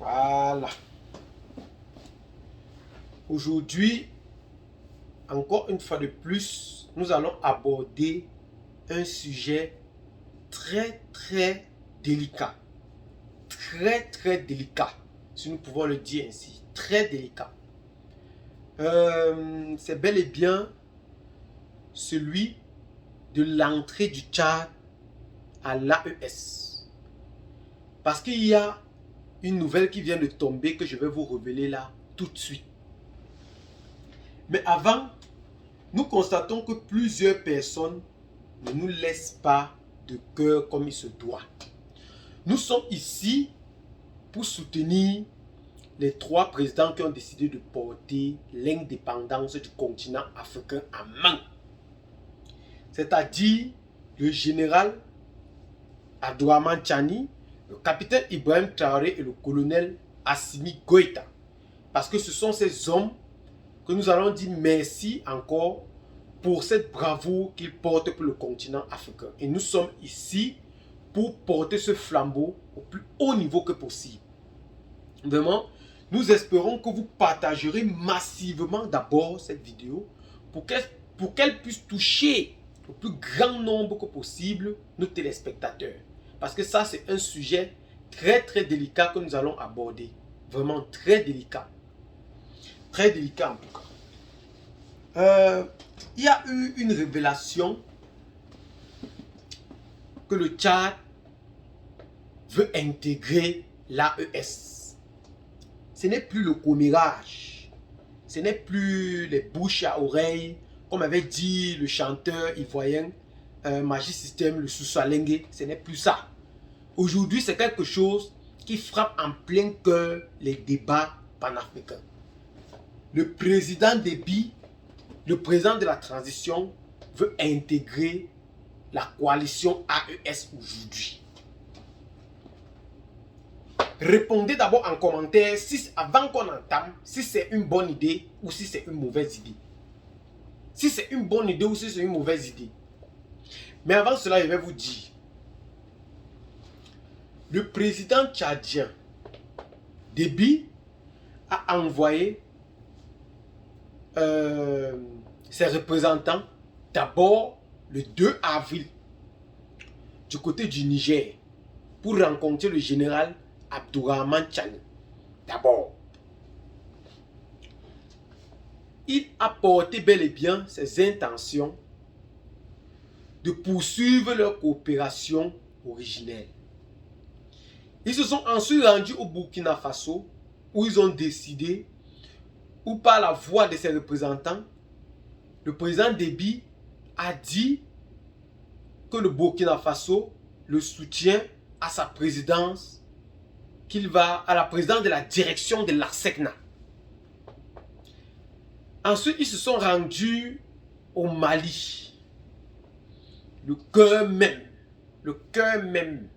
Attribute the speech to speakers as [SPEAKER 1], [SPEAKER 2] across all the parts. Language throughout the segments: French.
[SPEAKER 1] Voilà. Aujourd'hui, encore une fois de plus, nous allons aborder un sujet très délicat. Très délicat, si nous pouvons le dire ainsi. Très délicat. C'est bel et bien celui de l'entrée du Tchad à l'AES. Parce qu'il y a une nouvelle qui vient de tomber que je vais vous révéler là tout de suite. Mais avant, nous constatons que plusieurs personnes ne nous laissent pas de cœur comme il se doit. Nous sommes ici pour soutenir les trois présidents qui ont décidé de porter l'indépendance du continent africain en main. C'est-à-dire le général Abdourahmane Tchani, le capitaine Ibrahim Traoré et le colonel Assimi Goïta. Parce que ce sont ces hommes que nous allons dire merci encore pour cette bravoure qu'ils portent pour le continent africain. Et nous sommes ici pour porter ce flambeau au plus haut niveau que possible. Vraiment, nous espérons que vous partagerez massivement d'abord cette vidéo pour qu'elle puisse toucher le plus grand nombre que possible nos téléspectateurs. Parce que ça, c'est un sujet très délicat que nous allons aborder. Vraiment très délicat. Très délicat en tout cas. Il y a eu une révélation que le Tchad veut intégrer l'AES. Ce n'est plus le commérage. Ce n'est plus les bouches à oreilles, comme avait dit le chanteur ivoirien Magic System, le Soussalengue. Ce n'est plus ça. Aujourd'hui, c'est quelque chose qui frappe en plein cœur les débats panafricains. Le président Déby, le président de la transition, veut intégrer la coalition AES aujourd'hui. Répondez d'abord en commentaire avant qu'on entame si c'est une bonne idée ou si c'est une mauvaise idée. Si c'est une bonne idée ou si c'est une mauvaise idée. Mais avant cela, je vais vous dire. Le président tchadien Déby a envoyé ses représentants d'abord le 2 avril du côté du Niger pour rencontrer le général Abdourahmane Tchani. D'abord, il a porté bel et bien ses intentions de poursuivre leur coopération originelle. Ils se sont ensuite rendus au Burkina Faso où ils ont décidé, ou par la voix de ses représentants, le président Déby a dit que le Burkina Faso le soutient à sa présidence, qu'il va à la présidence de la direction de l'ARSECNA. Ensuite, ils se sont rendus au Mali, le cœur même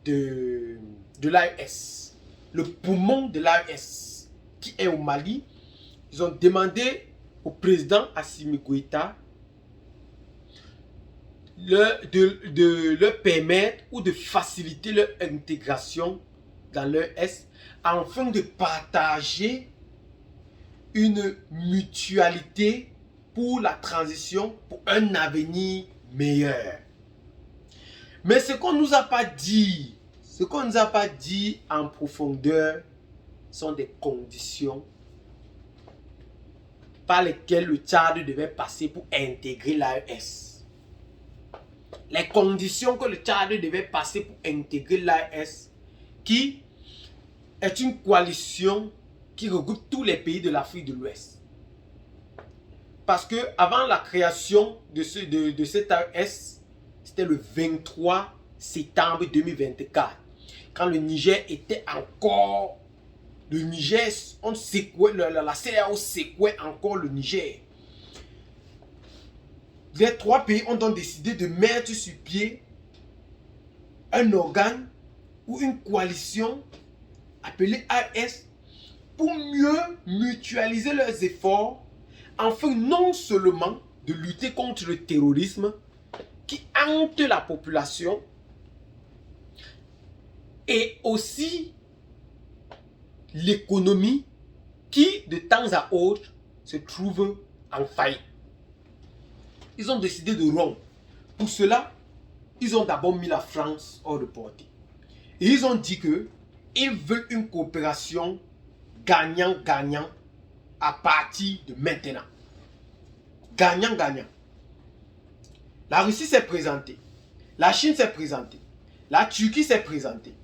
[SPEAKER 1] de l'AES, le poumon de l'AES qui est au Mali. Ils ont demandé au président Assimi Goïta de leur permettre ou de faciliter leur intégration dans l'AES afin de partager une mutualité pour la transition, pour un avenir meilleur. Mais ce qu'on ne nous a pas dit, en profondeur, sont des conditions par lesquelles le Tchad devait passer pour intégrer l'AES. Les conditions que le Tchad devait passer pour intégrer l'AES, qui est une coalition qui regroupe tous les pays de l'Afrique de l'Ouest. Parce que avant la création de cette AES, c'était le 23 septembre 2024. Quand le Niger était encore... Le Niger, on secouait, la CEDEAO secouait encore le Niger. Les trois pays ont donc décidé de mettre sur pied un organe ou une coalition appelée AES pour mieux mutualiser leurs efforts afin non seulement de lutter contre le terrorisme qui hante la population et aussi l'économie qui, de temps à autre, se trouve en faillite. Ils ont décidé de rompre. Pour cela, ils ont d'abord mis la France hors de portée. Et ils ont dit qu'ils veulent une coopération gagnant-gagnant à partir de maintenant. Gagnant-gagnant. La Russie s'est présentée. La Chine s'est présentée. La Turquie s'est présentée.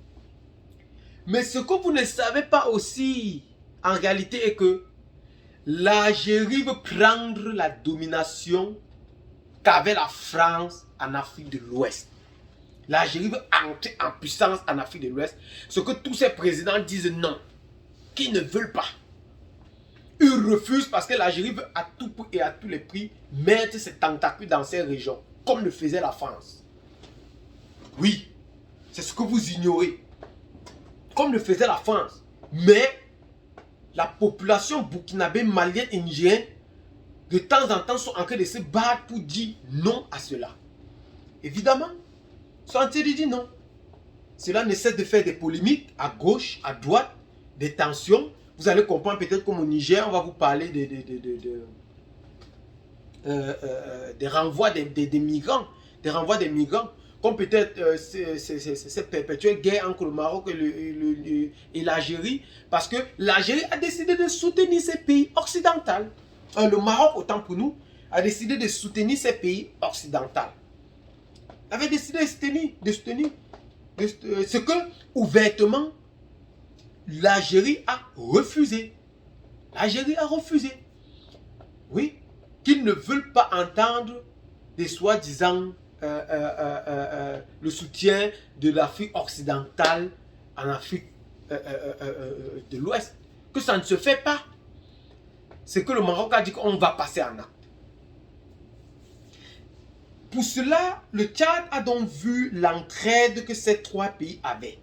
[SPEAKER 1] Mais ce que vous ne savez pas aussi, en réalité, est que l'Algérie veut prendre la domination qu'avait la France en Afrique de l'Ouest. L'Algérie veut entrer en puissance en Afrique de l'Ouest. Ce que tous ces présidents disent non. Qu'ils ne veulent pas. Ils refusent parce que l'Algérie veut à tout prix et à tous les prix mettre ses tentacules dans ces régions. Comme le faisait la France. Oui. C'est ce que vous ignorez. Comme le faisait la France. Mais la population burkinabé, malienne et nigérienne, de temps en temps, sont en train de se battre pour dire non à cela. Évidemment, ils sont en train de dire non. Cela ne cesse de faire des polémiques à gauche, à droite, des tensions. Vous allez comprendre peut-être comme au Niger, on va vous parler des renvois des migrants. Des renvois des migrants. Comme peut-être cette perpétuelle guerre entre le Maroc et l'Algérie. Parce que l'Algérie a décidé de soutenir ces pays occidentaux. Le Maroc, autant pour nous, a décidé de soutenir ces pays occidentaux. Il avait décidé de soutenir ce que, ouvertement, l'Algérie a refusé. L'Algérie a refusé. Oui, qu'ils ne veulent pas entendre des soi-disant le soutien de l'Afrique occidentale en Afrique de l'Ouest. Que ça ne se fait pas. C'est que le Maroc a dit qu'on va passer en acte. Pour cela, le Tchad a donc vu l'entraide que ces trois pays avaient.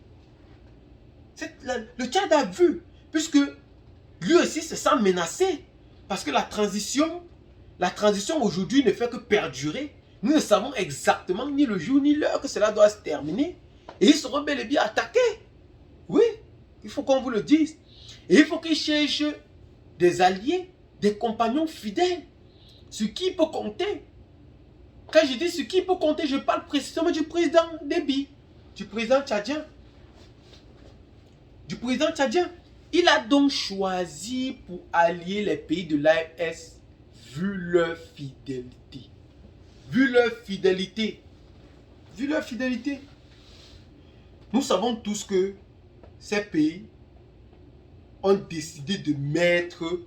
[SPEAKER 1] Le Tchad a vu, puisque lui aussi se sent menacé. Parce que la transition aujourd'hui ne fait que perdurer. Nous ne savons exactement ni le jour ni l'heure que cela doit se terminer. Et ils seront bel et bien attaqués. Oui, il faut qu'on vous le dise. Et il faut qu'ils cherchent des alliés, des compagnons fidèles, sur qui il peut compter. Quand je dis sur qui il peut compter, je parle précisément du président Déby, du président tchadien. Il a donc choisi pour allier les pays de l'AES vu leur fidélité. Vu leur fidélité. Nous savons tous que ces pays ont décidé de mettre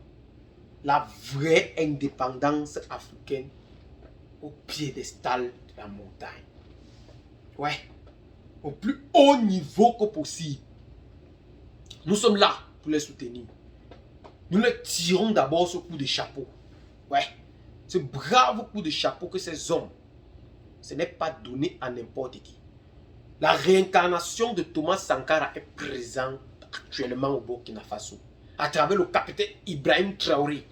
[SPEAKER 1] la vraie indépendance africaine au piédestal de la montagne. Ouais. Au plus haut niveau que possible. Nous sommes là pour les soutenir. Nous les tirons d'abord ce coup de chapeau. Ouais. Ce brave coup de chapeau que ces hommes, ce n'est pas donné à n'importe qui. La réincarnation de Thomas Sankara est présente actuellement au Burkina Faso. À travers le capitaine Ibrahim Traoré.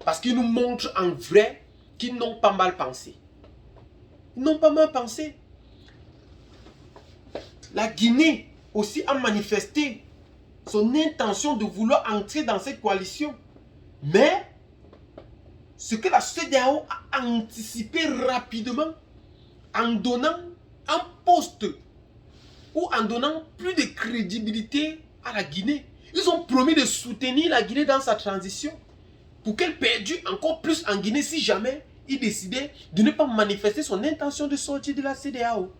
[SPEAKER 1] Parce qu'il nous montre en vrai qu'ils n'ont pas mal pensé. Ils n'ont pas mal pensé. La Guinée aussi a manifesté son intention de vouloir entrer dans cette coalition. Mais ce que la CEDEAO a anticipé rapidement en donnant un poste ou en donnant plus de crédibilité à la Guinée. Ils ont promis de soutenir la Guinée dans sa transition pour qu'elle perdure encore plus en Guinée si jamais il décidait de ne pas manifester son intention de sortir de la CEDEAO.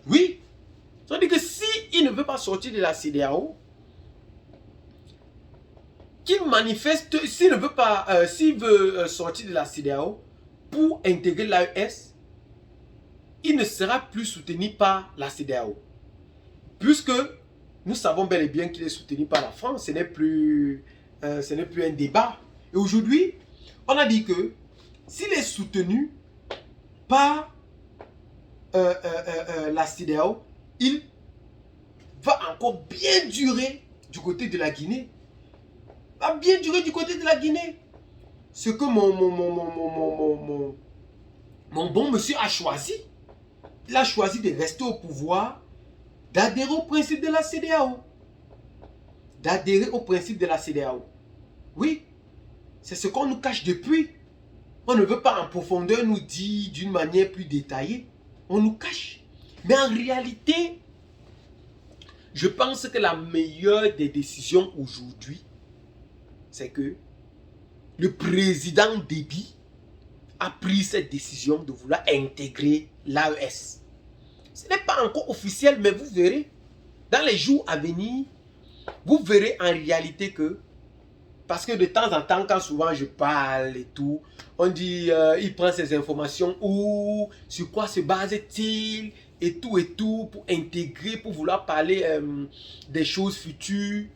[SPEAKER 1] Oui. C'est-à-dire que s'il ne veut pas sortir de la CEDEAO, qu'il manifeste, s'il ne veut pas, s'il veut sortir de la CEDEAO pour intégrer l'AES, il ne sera plus soutenu par la CEDEAO. Puisque nous savons bel et bien qu'il est soutenu par la France, ce n'est plus un débat. Et aujourd'hui, on a dit que s'il est soutenu par la CEDEAO, il va encore bien durer du côté de la Guinée. Va bien durer du côté de la Guinée. Ce que mon bon monsieur a choisi. Il a choisi de rester au pouvoir, d'adhérer au principe de la CEDEAO. d'adhérer au principe de la CEDEAO. Oui, c'est ce qu'on nous cache depuis. On ne veut pas en profondeur nous dire d'une manière plus détaillée. On nous cache. Mais en réalité, je pense que la meilleure des décisions aujourd'hui, c'est que le président Déby a pris cette décision de vouloir intégrer l'AES. Ce n'est pas encore officiel, mais vous verrez, dans les jours à venir, vous verrez en réalité que, parce que de temps en temps, quand souvent je parle et tout, on dit, il prend ses informations où, sur quoi se base-t-il, et tout, pour intégrer, pour vouloir parler des choses futures.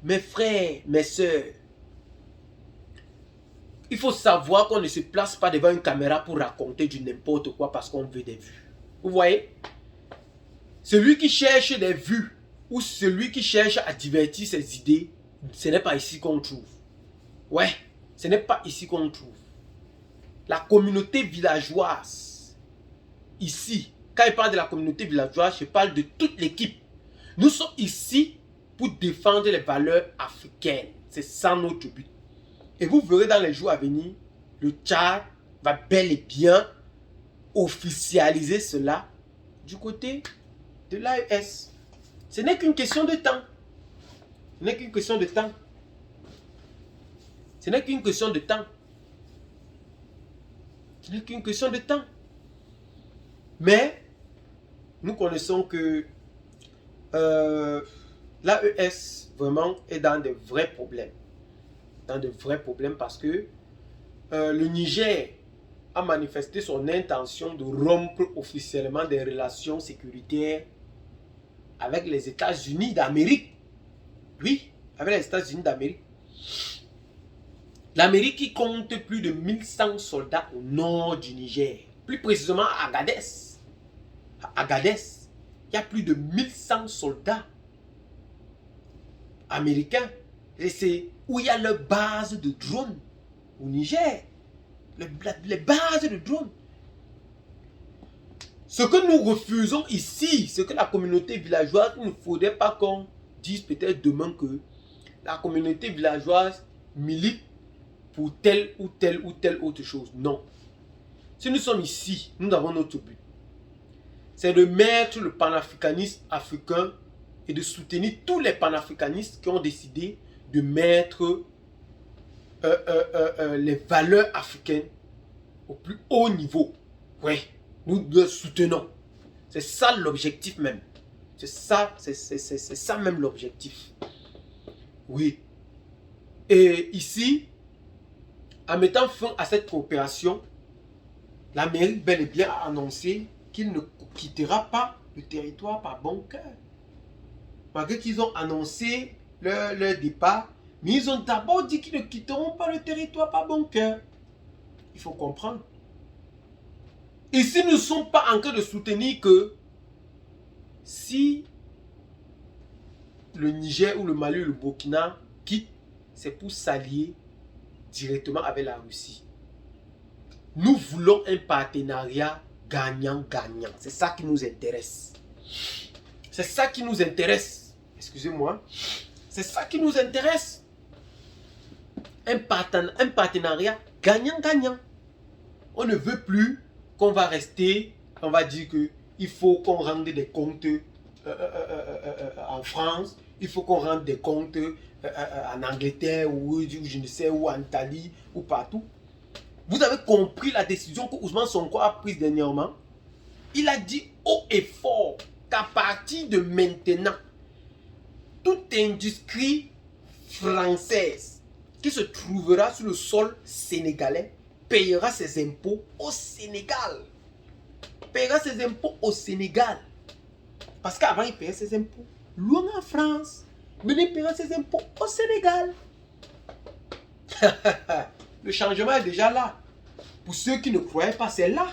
[SPEAKER 1] Mes frères, mes soeurs, il faut savoir qu'on ne se place pas devant une caméra pour raconter du n'importe quoi parce qu'on veut des vues. Vous voyez? Celui qui cherche des vues ou celui qui cherche à divertir ses idées, ce n'est pas ici qu'on trouve. Ouais, ce n'est pas ici qu'on trouve. La communauté villageoise, ici, quand je parle de la communauté villageoise, je parle de toute l'équipe. Nous sommes ici pour défendre les valeurs africaines. C'est ça notre but. Et vous verrez dans les jours à venir, le Tchad va bel et bien officialiser cela du côté de l'AES. Ce n'est qu'une question de temps. Ce n'est qu'une question de temps. Ce n'est qu'une question de temps. Ce n'est qu'une question de temps. Mais nous connaissons que l'AES vraiment est dans de vrais problèmes. Dans de vrais problèmes parce que le Niger a manifesté son intention de rompre officiellement des relations sécuritaires avec les États-Unis d'Amérique. Oui, avec les États-Unis d'Amérique. L'Amérique qui compte plus de 1100 soldats au nord du Niger. Plus précisément à Agadez. À Agadez, il y a plus de 1100 soldats américains. Et c'est où il y a leur base de drones au Niger. Les bases de drones. Ce que nous refusons ici, ce que la communauté villageoise, il ne faudrait pas qu'on dise peut-être demain que la communauté villageoise milite pour telle ou telle ou telle autre chose. Non. Si nous sommes ici, nous avons notre but. C'est de mettre le panafricanisme africain et de soutenir tous les panafricanistes qui ont décidé de mettre les valeurs africaines au plus haut niveau. Oui, nous le soutenons. C'est ça l'objectif même. C'est ça même l'objectif. Oui. Et ici, en mettant fin à cette coopération, l'Amérique bel et bien a annoncé qu'il ne quittera pas le territoire par bon cœur. Malgré qu'ils ont annoncé leur départ, mais ils ont d'abord dit qu'ils ne quitteront pas le territoire par bon cœur. Il faut comprendre. Ici, nous ne sommes pas en train de soutenir que si le Niger ou le Mali ou le Burkina quittent, c'est pour s'allier directement avec la Russie. Nous voulons un partenariat gagnant-gagnant. C'est ça qui nous intéresse. C'est ça qui nous intéresse. Excusez-moi. C'est ça qui nous intéresse. Un partenariat gagnant-gagnant. On ne veut plus qu'on va rester, on va dire qu'il faut qu'on rende des comptes en France, il faut qu'on rende des comptes en Angleterre ou je ne sais où, en Italie ou partout. Vous avez compris la décision que Ousmane Sonko a prise dernièrement. Il a dit haut et fort qu'à partir de maintenant, toute industrie française qui se trouvera sur le sol sénégalais payera ses impôts au Sénégal. Payera ses impôts au Sénégal. Parce qu'avant, il payait ses impôts loin en France. Maintenant, il payera ses impôts au Sénégal. Le changement est déjà là. Pour ceux qui ne croyaient pas, c'est là.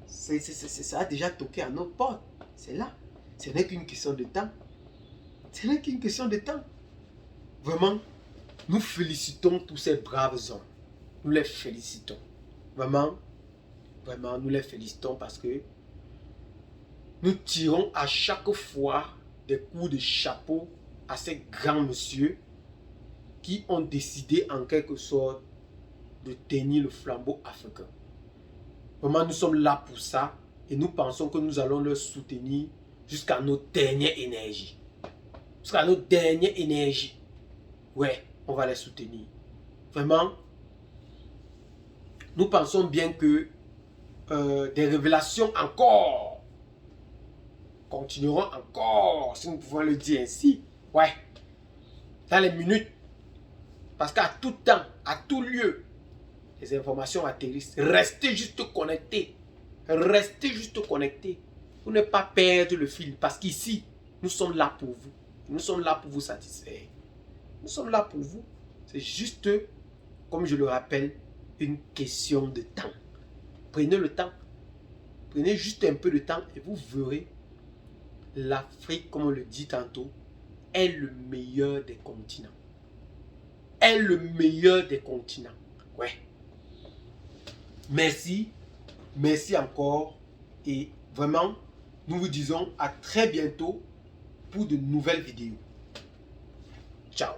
[SPEAKER 1] Ça a déjà toqué à notre porte. C'est là. Ce n'est qu'une question de temps. Ce n'est qu'une question de temps. Vraiment, nous félicitons tous ces braves hommes. Nous les félicitons. Vraiment, vraiment, nous les félicitons parce que nous tirons à chaque fois des coups de chapeau à ces grands messieurs qui ont décidé en quelque sorte de tenir le flambeau africain. Vraiment, nous sommes là pour ça et nous pensons que nous allons leur soutenir jusqu'à notre dernière énergie. Jusqu'à notre dernière énergie. Ouais, on va les soutenir. Vraiment, nous pensons bien que des révélations encore continueront encore, si nous pouvons le dire ainsi. Ouais, dans les minutes. Parce qu'à tout temps, à tout lieu, les informations atterrissent. Restez juste connectés. Restez juste connectés. Pour ne pas perdre le fil. Parce qu'ici, nous sommes là pour vous. Nous sommes là pour vous satisfaire. Nous sommes là pour vous. C'est juste, comme je le rappelle, une question de temps. Prenez le temps. Prenez juste un peu de temps et vous verrez. L'Afrique, comme on le dit tantôt, est le meilleur des continents. Est le meilleur des continents. Ouais. Merci. Merci encore. Et vraiment, nous vous disons à très bientôt pour de nouvelles vidéos. Ciao.